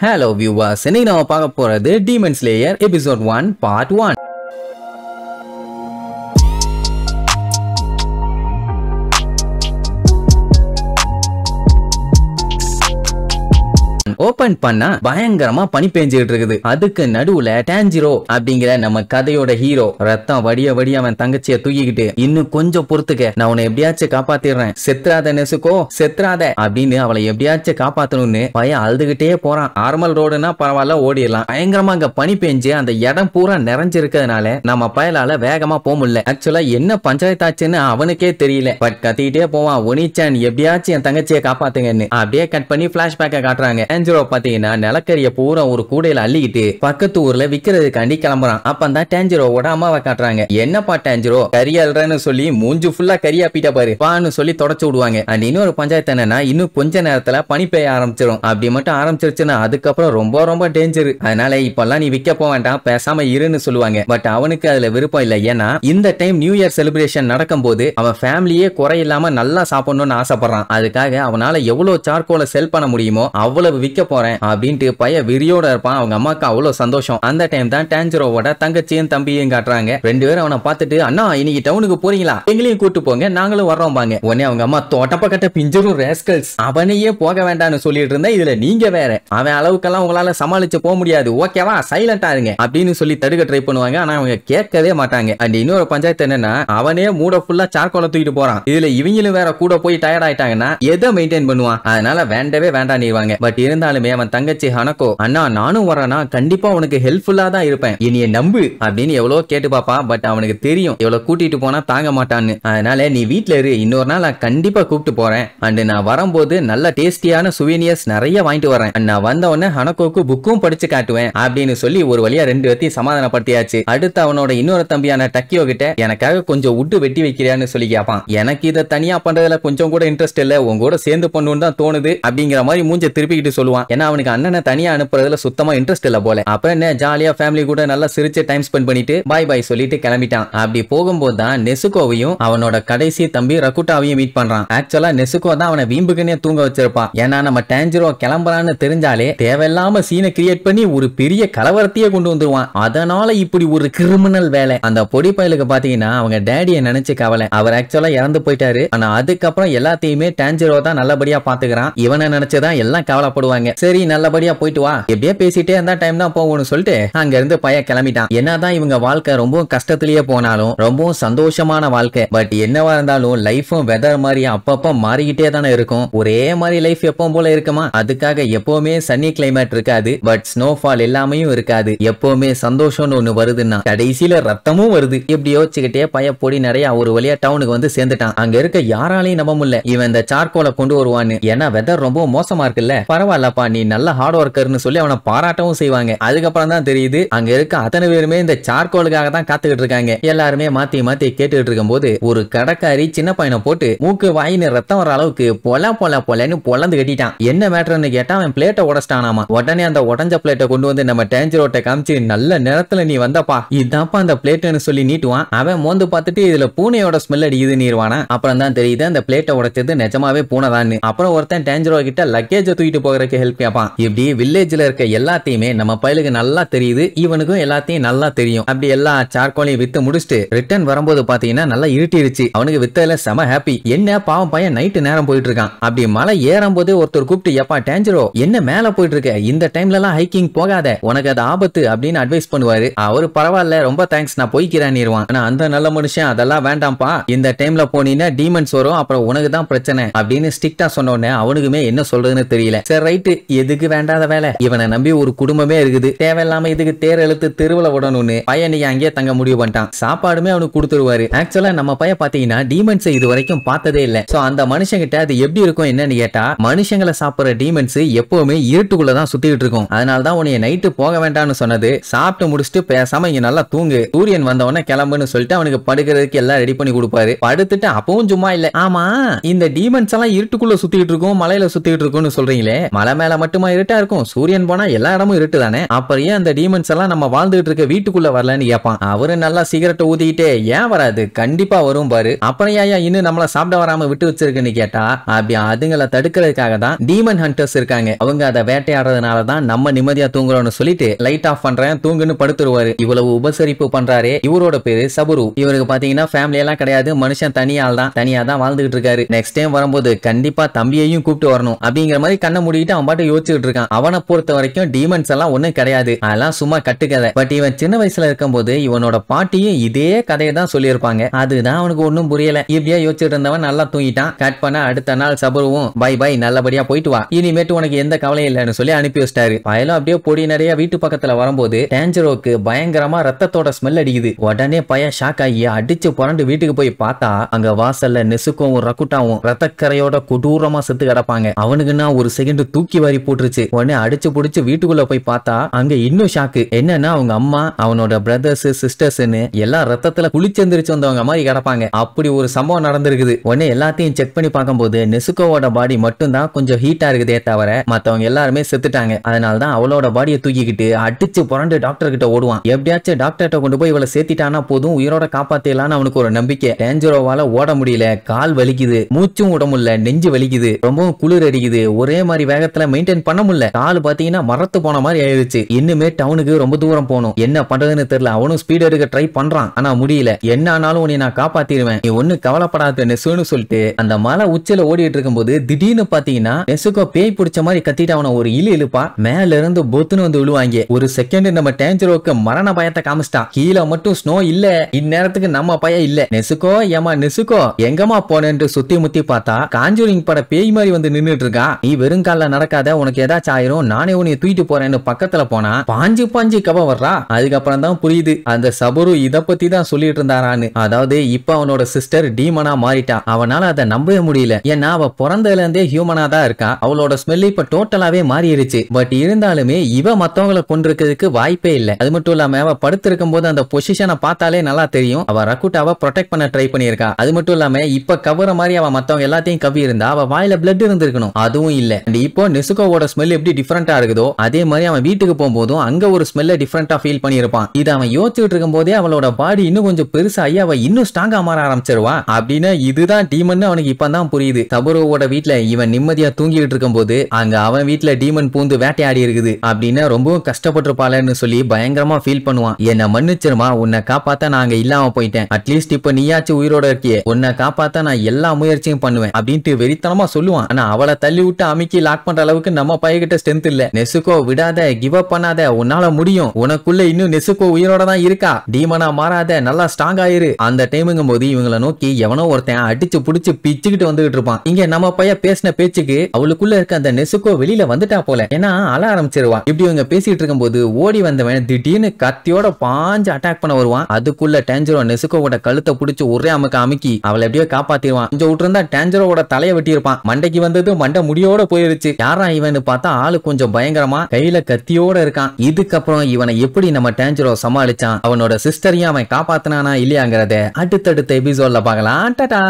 Hello viewers, இன்னைக்கு நாம பார்க்க போறது Demon Slayer episode 1 part 1. Open பண்ணா பயங்கரமா பனி பெஞ்சிட்டு இருக்குது. அதுக்கு நடுவுல டான்ஜிரோ அப்படிங்கிற நம்ம கதையோட ஹீரோ ரத்தம் வடிய வடிய அவன் தங்கச்சியை தூக்கிக்கிட்டு இன்னும் கொஞ்சம் பொறுத்துக்க, நான் உன்னை எப்படியாச்சும் காப்பாத்திடுறேன், செத்ராத நெசுக்கோ செத்ராத அப்படின்னு அவளை எப்படியாச்சும் காப்பாத்தணும்னு பையன் அழுதுகிட்டே போறான். நார்மல் ரோடுனா பரவாயில்ல ஓடிடலாம், பயங்கரமா அங்க பனி பெஞ்சு அந்த இடம் பூரா நிறைஞ்சிருக்கிறதுனால நம்ம பயலால வேகமா போக முடியல. ஆக்சுவலா என்ன பஞ்சாயத்தாச்சுன்னு அவனுக்கே தெரியல. பட் கத்திக்கிட்டே போவான், ஒனிச்சான் எப்படியாச்சும் என் தங்கச்சியை காப்பாத்துங்கன்னு. அப்படியே கட் பண்ணி பிளாஷ்பேக்கை காட்டுறாங்க. பாத்தீங்கன்னா நிலக்கரிய பூரா ஒரு கூடையில அள்ளிக்கிட்டு பக்கத்து ஊர்ல விக்கிறதுக்காண்டி கிளம்புறான். அப்பந்தான் டான்ஜிரோவோட அம்மாவை காட்டுறாங்க. என்னப்பா டான்ஜிரோ கறி அல்றன்னு சொல்லி மூஞ்சு ஃபுல்லா கறியாப்பிட்ட பாரு பான்னு சொல்லி தொடச்சு விடுவாங்க. அண்ட் இன்னொரு பஞ்சாயத்து என்னன்னா, இன்னும் கொஞ்ச நேரத்துல பனி பெய்ய ஆரம்பிச்சிடும். அப்படி மட்டும் ஆரம்பிச்சிருச்சுன்னா அதுக்கப்புறம் ரொம்ப ரொம்ப டேஞ்சர். அதனால இப்பெல்லாம் நீ விற்க போக வேண்டாம், பேசாம இருன்னு சொல்லுவாங்க. பட் அவனுக்கு அதுல விருப்பம் இல்ல. ஏன்னா இந்த டைம் நியூ இயர் செலிப்ரேஷன் நடக்கும் போது அவன் ஃபேமிலியே குறையில்லாம நல்லா சாப்பிடணும்னு ஆசைப்படுறான். அதுக்காக அவனால எவ்வளவு சார்கோலை செல் பண்ண முடியுமோ அவ்வளவு விற்க போறேன் அப்படின்ட்டு பைய விரியோட இருப்பான். அவங்க அம்மாக்கு அவ்வளவு சந்தோஷம். அந்த டைம் தான் டான்ஜிரோவோட தங்கச்சியும் தம்பியும் காட்டுறாங்க. ரெண்டு பேரும் அவனை பார்த்துட்டு, அண்ணா இன்னைக்கு டவுனுக்கு போறீங்களா, எங்களையும் கூட்டு போங்க, நாங்களும் வர்றோம் பாங்க. உடனே அவங்க அம்மா, தோட்டப்பக்கட்ட பிஞ்சரும் ரேஸ்கல்ஸ், அவனையே போக வேண்டாம்னு சொல்லிட்டு இருந்தா இதுல நீங்க வேற, அவன் அளவுக்கெல்லாம் உங்களால சமாளிச்சு போக முடியாது, ஓகேவா, சைலண்டா இருங்க அப்படின்னு சொல்லி தடுக்க ட்ரை பண்ணுவாங்க. ஆனா அவங்க கேட்கவே மாட்டாங்க. அண்ட் இன்னொரு பஞ்சாயத்து என்னன்னா, அவனே மூட ஃபுல்லா சார்கோலை தூக்கிட்டு போறான். இதுல இவங்களும் வேற கூட போய் டயர்ட் ஆயிட்டாங்கன்னா எதை மெயின்டைன் பண்ணுவான். அதனால வேண்டவே வேண்டாம் நீவாங்க. பட் இருந்தாலுமே அவன் தங்கச்சி ஹனகோ, அண்ணா நானும் வரேனா, கண்டிப்பா உனக்கு ஹெல்ப்ஃபுல்லா தான் இருப்பேன், என்னைய நம்பு அப்படின்னு எவ்வளவு கேட்டு பாப்பா. பட் அவனுக்கு தெரியும் எவ்வளவு கூட்டிட்டு போனா தாங்க மாட்டான்னு. அதனால நீ வீட்ல இரு, இன்னொரு நாள் நான் கண்டிப்பா கூப்பிட்டு போறேன். அண்ட் நான் வரும்போது நல்ல டேஸ்டியான சுவீனியர்ஸ் நிறைய வாங்கிட்டு வரேன். நான் வந்த உடனே ஹனகோக்கு புக்கும் படிச்சு காட்டுவேன் அப்படின்னு சொல்லி ஒரு வழியா ரெண்டு பேத்தையும் சமாதானப்படுத்தியாச்சு. அடுத்து அவனோட இன்னொரு தம்பியான டக்கியோ கிட்ட எனக்காக கொஞ்சம் உட்டு வெட்டி வைக்கிறியான்னு சொல்லி கேட்பான். எனக்கு இதை தனியா பண்றதுல கொஞ்சம் கூட இன்ட்ரெஸ்ட் இல்ல, உங்க கூட சேர்ந்து பண்ணணும்னு தான் தோணுது அப்படிங்கிற மாதிரி மூஞ்ச திருப்பிக்கிட்டு சொல்லுவான். ஏன்னா அவனுக்கு அண்ணனை தனியா அனுப்புறதுல சுத்தமா இன்ட்ரெஸ்ட் இல்ல போல. அப்ப என்ன ஜாலியா ஃபேமிலி கூட நல்லா சிரிச்சு டைம் ஸ்பெண்ட் பண்ணிட்டு பாய் பாய் சொல்லிட்டு கிளம்பிட்டான். அப்படி போகும்போது தான் நெசுகோவையும் அவனோட கடைசி தம்பி ரகுட்டாவையும் மீட் பண்றான். ஆக்சுவலா நெசுகோ தான் அவனை வீம்புக்குன்னே தூங்க வச்சிருப்பான். ஏன்னா நம்ம டான்ஜிரோ கிளம்புறான்னு தெரிஞ்சாலே தேவையில்லாம சீனை கிரியேட் பண்ணி ஒரு பெரிய கலவரத்தையே கொண்டு வந்துருவான். அதனால இப்படி ஒரு கிரிமினல் வேலை. அந்த பொடி பயலுக்கு பாத்தீங்கன்னா அவங்க டேடியை நினைச்சு கவலை. அவர் ஆக்சுவலா இறந்து போயிட்டாரு. ஆனா அதுக்கப்புறம் எல்லாத்தையுமே டான்ஜிரோ தான் நல்லபடியா பாத்துக்கிறான். இவனை நினைச்சுதான் எல்லாம் கவலைப்படுவாங்க. சரி நல்லபடியா போயிட்டு வா, எப்படியே பேசிட்டே இருந்தா டைம் தான் போகணும்னு சொல்லிட்டு அங்க இருந்து பைய கிளம்பிட்டான். என்னதான் இவங்க வாழ்க்கை ரொம்ப கஷ்டத்திலேயே போனாலும் ரொம்பவும் சந்தோஷமான வாழ்க்கை. பட் என்னவா இருந்தாலும் லைஃபும் வெதர் மாதிரி அப்பப்ப மாறிக்கிட்டே தானே இருக்கும். ஒரே மாதிரி லைஃப் எப்பவும் போல இருக்குமா? அதுக்காக எப்பவுமே சன்னி கிளைமேட் இருக்காது, பட் ஸ்னோஃபால் எல்லாமே இருக்காது. எப்பவுமே சந்தோஷம்னு ஒண்ணு வருதுன்னா கடைசியில ரத்தமும் வருது. இப்படி யோசிச்சுக்கிட்டே பைய பொடி நிறைய ஒரு வழியா டவுனுக்கு வந்து சேர்ந்துட்டான். அங்க இருக்க யாராலையும் நம்ப முடியல இவன் இந்த சார்கோலை கொண்டு வருவான்னு. ஏன்னா வெதர் ரொம்ப மோசமா இருக்குல்ல. பரவாயில்லப்பா நீ நல்ல ஹார்ட் ஒர்க்கர்னு சொல்லி அவனை பாராட்டவும் செய்வாங்க. அதுக்கப்புறம் தான் தெரியுது அங்க இருக்க அத்தனை பேருமே இந்த சார்கோலுக்காக தான் காத்துக்கிட்டு இருக்காங்க. எல்லாருமே மாத்தி மாத்தி கேட்டுக்கிட்டு இருக்கும் போது ஒரு கடைக்காரி சின்ன பையனை போட்டு மூக்கு வாயின்னு ரத்தம் வர அளவுக்கு பொல பொல பொலன்னு பொலந்து கட்டிட்டான். என்ன மேட்டர்னு கேட்டா அவன் பிளேட்டை உடச்சிட்டானாமா. உடனே அந்த உடஞ்ச பிளேட்டை கொண்டு வந்து நம்ம டான்ஜிரோட்ட காமிச்சு, நல்ல நேரத்துல நீ வந்தப்பா, இதாப்பா அந்த பிளேட்னு சொல்லி நீட்டுவான். அவன் மோந்து பார்த்துட்டு இதுல பூனையோட ஸ்மெல் அடிக்குது நீர்வானா. அப்புறம் தான் தெரியுது அந்த பிளேட்டை உடைச்சது நிஜமாவே பூனைதான்னு. அப்புறம் ஒருத்தன் டான்ஜிரோ கிட்ட லக்கேஜ் தூக்கிட்டு போகிறதுக்கு ஹெல்ப் கேட்பான். இப்படி வில்லேஜ்ல இருக்க எல்லாத்தையுமே நம்ம பயலுக்கு நல்லா தெரியுது, இவனுக்கும் எல்லாத்தையும் நல்லா தெரியும். அப்படி எல்லா சார்கோலையும் வித்து முடிச்சுட்டு ரிட்டர்ன் வரும்போது பாத்தீங்கன்னா நல்லா இருட்டிருச்சு. அவனுக்கு வித்தல செம ஹாப்பி. என்ன பாவம் பையன் நைட்டு நேரம் போயிட்டு இருக்கான். அப்படி மலை ஏறும் போது ஒருத்தர் கூப்பிட்டு, எப்பா டான்ஜிரோ என்ன மேல போயிட்டு இருக்க, இந்த டைம்ல எல்லாம் ஹைக்கிங் போகாத, உனக்கு அது ஆபத்து அப்படின்னு அட்வைஸ் பண்ணுவாரு. அவரு பரவாயில்ல ரொம்ப தேங்க்ஸ் நான் போய்க்கிறேன். ஆனா அந்த நல்ல மனுஷன் அதெல்லாம் வேண்டாம்ப்பா, இந்த டைம்ல போனீங்கன்னா டீமன்ஸ் வரும், அப்புறம் உனக்கு தான் பிரச்சனை அப்படின்னு ஸ்ட்ரிக்டா சொன்னோடனே அவனுக்குமே என்ன சொல்றதுன்னு தெரியல. சரி ரைட்டு, எதுக்கு வேண்டாத வேலை, இவனை நம்பி ஒரு குடும்பமே இருக்குது, தேவையில்லாம இதுக்கு தேர் எழுத்து தெருவுல விடணும்னு பையன் அங்கேயே தங்க முடிவு பண்ணிட்டான். சாப்பாடுமே அவனுக்கு கொடுத்துருவாரு. ஆக்சுவலா நம்ம பையன் பாத்தீங்கன்னா டீமன்ஸ் இது வரைக்கும் பார்த்ததே இல்ல. சோ அந்த மனுஷன் கிட்ட அது எப்படி இருக்கும் என்னன்னு கேட்டா, மனுஷங்களை சாப்பிடுற டீமன்ஸ் எப்பவுமே இருட்டுக்குள்ளதான் சுத்திட்டு இருக்கும். அதனாலதான் உன்னைய நைட்டு போக வேண்டாம்னு சொன்னது. சாப்பிட்டு முடிச்சுட்டு பேசாம இங்க நல்லா தூங்கு, சூரியன் வந்தவொடனே கிளம்புன்னு சொல்லிட்டு அவனுக்கு படுக்கிறதுக்கு எல்லாம் ரெடி பண்ணி கொடுப்பாரு. படுத்துட்டு அப்பவும் சும்மா இல்ல, ஆமா இந்த டீமன்ஸ் எல்லாம் இருட்டுக்குள்ள சுத்திட்டு இருக்கும் மலையில சுத்திட்டு இருக்கும்னு சொல்றீங்களே, மலை மேல மட்டுமா இருட்டா இருக்கும், சூரியன் போனா எல்லா இடமும் இருட்டு தானே, அப்புறம் ஏன் அந்த டீமன்ஸ் எல்லாம் நம்ம வாழ்ந்துட்டு இருக்க வீட்டுக்குள்ள வரலன்னு கேட்பான். அவரு நல்லா சிகரெட்டை ஊதிக்கிட்டே ஏன் வராது, கண்டிப்பா வரும் பாரு, அப்புறம் ஏன் இன்னும் நம்மள சாப்பிட வராம விட்டு வச்சிருக்குன்னு கேட்டா, அப்படி அதுங்களை தடுக்கிறதுக்காக தான் டீமன் ஹண்டர்ஸ் இருக்காங்க, அவங்க அதை வேட்டையாடுறதுனால தான் நம்ம நிம்மதியா தூங்குறோம்னு சொல்லிட்டு லைட் ஆஃப் பண்றேன் தூங்குன்னு படுத்துருவாரு. இவ்வளவு உபசரிப்பு பண்றாரு. இவரோட பேரு சபுரு. இவருக்கு பாத்தீங்கன்னா ஃபேமிலி எல்லாம் கிடையாது, மனுஷன் தனியா தான் வாழ்ந்துகிட்டு இருக்காரு. நெக்ஸ்ட் டைம் வரும்போது கண்டிப்பா தம்பியையும் கூப்பிட்டு வரணும் அப்படிங்கிற மாதிரி கண்ணை மூடிட்டு அவன் பாட்டு யோசிச்சுட்டு இருக்கான். அவனை பொறுத்த வரைக்கும் டீமன்ஸ் எல்லாம் ஒண்ணும் கிடையாது, அதெல்லாம் சும்மா கட்டுக்கதை. பட் இவன் சின்ன வயசுல இருக்கும்போது இவனோட பாட்டியும் இதே கதையை தான் சொல்லியிருப்பாங்க. அதுதான் அவனுக்கு ஒன்னும் புரியல. இப்படியா யோசிச்சுட்டு இருந்தவன் நல்லா தூங்கிட்டான். கட் பண்ண அடுத்த நாள் சபருவும் பை பை நல்லபடியா போயிட்டு வா, இனிமேட்டு உனக்கு எந்த கவலையும் இல்லைன்னு சொல்லி அனுப்பி வச்சிட்டாரு. பயலும் அப்படியே பொடி நிறைய வீட்டு பக்கத்துல வரும்போது டேஞ்சரோக்கு பயங்கரமா ரத்தத்தோட ஸ்மெல் அடிக்குது. உடனே பையன் ஷாக் ஆகி அடிச்சு புரண்டு வீட்டுக்கு போய் பார்த்தா அங்க வாசல்ல நெசுக்கும் ரக்குட்டாவும் ரத்தக்கரையோட கொடூரமா செத்து கிடப்பாங்க. அவனுக்குன்னா ஒரு செகண்ட் தூக்கி வாரி போட்டுருச்சு. உடனே அடிச்சு புடிச்சு வீட்டுக்குள்ள போய் பார்த்தா அங்க இன்னும் ஷாக்கு. என்னன்னா அவங்க அம்மா, அவனோட பிரதர்ஸ், சிஸ்டர்ஸ்னு எல்லாம் ரத்தத்துல குளிச்செந்திரிச்சு வந்தவங்க மாதிரி கிடப்பாங்க. அப்படி ஒரு சம்பவம் நடந்திருக்குது. உடனே எல்லாத்தையும் செக் பண்ணி பார்க்கும்போது நெசுக்கோவோட பாடி மட்டும் தான் கொஞ்சம் ஹீட்டா இருக்குதே தவிர மத்தவங்க எல்லாருமே செத்துட்டாங்க. அதனாலதான் அவளோட பாடியை தூக்கிக்கிட்டு அடிச்சு புரண்டு டாக்டர் கிட்ட ஓடுவான். எப்படியாச்சும் டாக்டர்கிட்ட கொண்டு போய் இவளை சேர்த்திட்டானா போதும், உயிரோட காப்பாத்திடலான்னு அவனுக்கு ஒரு நம்பிக்கை. டேஞ்சரோவால ஓட முடியல, கால் வலிக்குது, மூச்சும் விட முடியல, நெஞ்சு வலிக்குது, ரொம்பவும் குளிர் அடிக்குது, ஒரே மாதிரி வேகத்துல மெயின்டைன் பண்ண முடியல. கால் பாத்தீங்கன்னா மரத்து போன மாதிரி ஆயிடுச்சு. இன்னுமே டவுனுக்கு ரொம்ப தூரம் போகணும், என்ன பண்றதுன்னு தெரியல. அவனும் ஸ்பீட் எடுக்க ட்ரை பண்றான், ஆனா முடியல. என்ன ஆனாலும் உன்னை நான் காப்பாத்திடுவேன், நீ ஒண்ணு கவலைப்படாத நெசுன்னு சொல்லிட்டு அந்த மலை உச்சில ஓடிட்டு இருக்கும்போது திடீர்னு பாத்தீங்கன்னா நெசுக்கோ பேய் பிடிச்ச மாதிரி கத்திட்டு அவனை ஒரு இழுப்பா மேல இருந்து பொத்துன்னு வந்து விழுவாங்க. ஒரு செகண்ட் நம்ம டேஞ்சரோக்கு மரண பயத்தை காமிச்சிட்டா. கீழே மட்டும் ஸ்னோ இல்ல, இந்நேரத்துக்கு நம்ம பையன் இல்ல. நெசுக்கோ ஏமா நெசுக்கோ எங்கம்மா போனேன்னு சுத்தி முத்தி பார்த்தா காஞ்சூரிங் பட பேய் மாதிரி வந்து நின்னுட்டு இருக்கா. நீ வெறும் கால நடக்காத, உனக்கு ஏதாச்சும் ஆயிரும், நானே உன்னை தூக்கிட்டு போறேன்னு பக்கத்துல போனா பாஞ்சு கவ வர்றா. அதுக்கப்புறம் தான் புரியுது அந்த சபரு இத பத்தி தான் சொல்லிட்டு இருந்தாரான்னு. அதாவது இப்ப அவனோட சிஸ்டர் டீமனா மாறிட்டா. அவனால அதை நம்பவே முடியல. ஏன்னா அவ பிறந்ததுல இருந்தே ஹியூமனா தான் இருக்கா. அவளோட ஸ்மெல் இப்ப டோட்டலாவே மாறிடுச்சு. பட் இருந்தாலுமே இவ மத்தவங்களை கொண்டிருக்கிறதுக்கு வாய்ப்பே இல்ல. அது மட்டும் இல்லாம அவ படுத்திருக்கும் போது அந்த பொசிஷனை பார்த்தாலே நல்லா தெரியும் அவ ரக்குட்டாவை ப்ரொடெக்ட் பண்ண ட்ரை பண்ணியிருக்கா. அது மட்டும் இல்லாம இப்ப கவர மாதிரி அவ மத்தவங்க எல்லாத்தையும் கவி இருந்தா அவ வாயில பிளட் இருந்திருக்கணும், அதுவும் இல்ல. இப்போ நெசுகோவோட ஸ்மெல் எப்படி டிஃபரெண்டா இருக்குதோ அதே மாதிரி அவன் வீட்டுக்கு போகும்போதும் அங்க ஒரு ஸ்மெல்ல டிஃபரெண்டா ஃபீல் பண்ணியிருப்பான். இதை அவன் யோசிச்சுட்டு இருக்கும் போதே அவளோட பாடி இன்னும் கொஞ்சம் பெருசாகி அவ இன்னும் ஸ்ட்ராங்கா மாற ஆரம்பிச்சிருவா. அப்படின்னா இதுதான் டீமன் அவனுக்கு இப்பதான் புரியுது. சபுரோவோட வீட்டுல இவன் நிம்மதியா தூங்கிட்டு இருக்கும் போது அங்க அவன் வீட்டுல டீமன் பூந்து வேட்டையாடி இருக்குது அப்படின்னு ரொம்பவும் கஷ்டப்பட்டிருப்பாளன்னு சொல்லி பயங்கரமா ஃபீல் பண்ணுவான். என்ன மன்னிச்சிருமா, உன்னை காப்பாத்த நான் அங்க இல்லாம போயிட்டேன், அட்லீஸ்ட் இப்ப நீயாச்சும் உயிரோட இருக்கியே, உன்னை காப்பாத்த நான் எல்லா முயற்சியும் பண்ணுவேன் அப்படின்ட்டு வெறித்தனமா சொல்லுவான். ஆனா அவளை தள்ளி விட்டு அமுக்கி லாக் பண்ற அளவுக்கு நம்ம பையகிட்ட ஸ்ட்ரென்த் இல்ல. நெசுக்கோ விடாத, கிவ் அப் பண்ணாத, உன்னால முடியும், உனக்குள்ள இன்னும் நெசுக்கோ உயிரோட தான் இருக்கா, டீமனா மாறாத, நல்லா ஸ்ட்ராங் ஆயிரு. அந்த டைமுங்கும் போது இவங்களை நோக்கி எவனோ ஒருத்தன் அடிச்சு புடிச்சு பிச்சுக்கிட்டு வந்துகிட்டு இருப்பான். இங்க நம்ம பைய பேசின பேச்சுக்கு அவளுக்குள்ள இருக்க அந்த நெசுக்கோ வெளியில வந்துட்டா போல. ஏன்னா அழ ஆரம்பிச்சிருவான். இப்படி இவங்க பேசிட்டு இருக்கும் போது ஓடி வந்தவன் திடீர்னு கத்தியோட பாஞ்சு அட்டாக் பண்ண வருவான். அதுக்குள்ள டேஞ்சரோ நெசுக்கோவோட கழுத்தை பிடிச்சு ஒரே அமுக்கி அவளை எப்படியோ காப்பாத்திடுவான். கொஞ்சம் விட்டுருந்தா டேஞ்சரோட தலையை வெட்டி இருப்பான். மண்டைக்கு வந்தது மண்டை முடியோட போயிருச்சு. யாரா இவனு பார்த்தா ஆளு கொஞ்சம் பயங்கரமா கையில கத்தியோட இருக்கான். இதுக்கப்புறம் இவனை எப்படி நம்ம டேஞ்சரோ சமாளிச்சான், அவனோட சிஸ்டரையும் அவன் காப்பாத்தினானா இல்லையாங்கிறத அடுத்தடுத்த எபிசோட்ல பார்க்கலாம். டாடா.